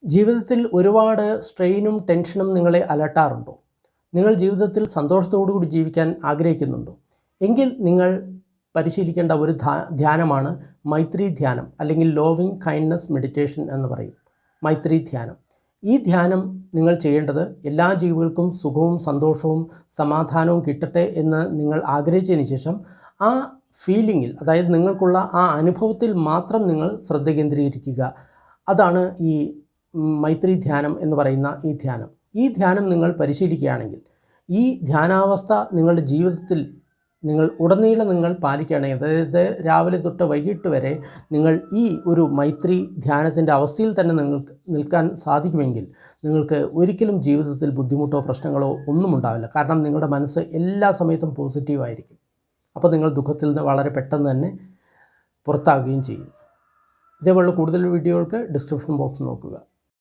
ജീവിതത്തിൽ ഒരുപാട് സ്ട്രെയിനും ടെൻഷനും നിങ്ങളെ അലട്ടാറുണ്ടോ? നിങ്ങൾ ജീവിതത്തിൽ സന്തോഷത്തോടു കൂടി ജീവിക്കാൻ ആഗ്രഹിക്കുന്നുണ്ടോ? എങ്കിൽ നിങ്ങൾ പരിശീലിക്കേണ്ട ഒരു ധ്യാനമാണ് മൈത്രി ധ്യാനം, അല്ലെങ്കിൽ ലോവിങ് കൈൻഡ്നസ് മെഡിറ്റേഷൻ എന്ന് പറയും. മൈത്രി ധ്യാനം. ഈ ധ്യാനം നിങ്ങൾ ചെയ്യേണ്ടത് എല്ലാ ജീവികൾക്കും സുഖവും സന്തോഷവും സമാധാനവും കിട്ടട്ടെ എന്ന് നിങ്ങൾ ആഗ്രഹിച്ചതിന് ശേഷം ആ ഫീലിങ്ങിൽ, അതായത് നിങ്ങൾക്കുള്ള ആ അനുഭവത്തിൽ മാത്രം നിങ്ങൾ ശ്രദ്ധ കേന്ദ്രീകരിക്കുക. അതാണ് ഈ മൈത്രി ധ്യാനം എന്ന് പറയുന്ന ഈ ധ്യാനം. ഈ ധ്യാനം നിങ്ങൾ പരിശീലിക്കുകയാണെങ്കിൽ, ഈ ധ്യാനാവസ്ഥ നിങ്ങളുടെ ജീവിതത്തിൽ നിങ്ങൾ ഉടനീളം നിങ്ങൾ പാലിക്കുകയാണെങ്കിൽ, അതായത് രാവിലെ തൊട്ട് വൈകിട്ട് വരെ നിങ്ങൾ ഈ ഒരു മൈത്രി ധ്യാനത്തിൻ്റെ അവസ്ഥയിൽ തന്നെ നിങ്ങൾക്ക് നിൽക്കാൻ സാധിക്കുമെങ്കിൽ നിങ്ങൾക്ക് ഒരിക്കലും ജീവിതത്തിൽ ബുദ്ധിമുട്ടോ പ്രശ്നങ്ങളോ ഒന്നും ഉണ്ടാവില്ല. കാരണം നിങ്ങളുടെ മനസ്സ് എല്ലാ സമയത്തും പോസിറ്റീവായിരിക്കും. അപ്പോൾ നിങ്ങൾ ദുഃഖത്തിൽ നിന്ന് വളരെ പെട്ടെന്ന് തന്നെ പുറത്താകുകയും ചെയ്യും. ഇതേപോലുള്ള കൂടുതൽ വീഡിയോകൾക്ക് ഡിസ്ക്രിപ്ഷൻ ബോക്സ് നോക്കുക.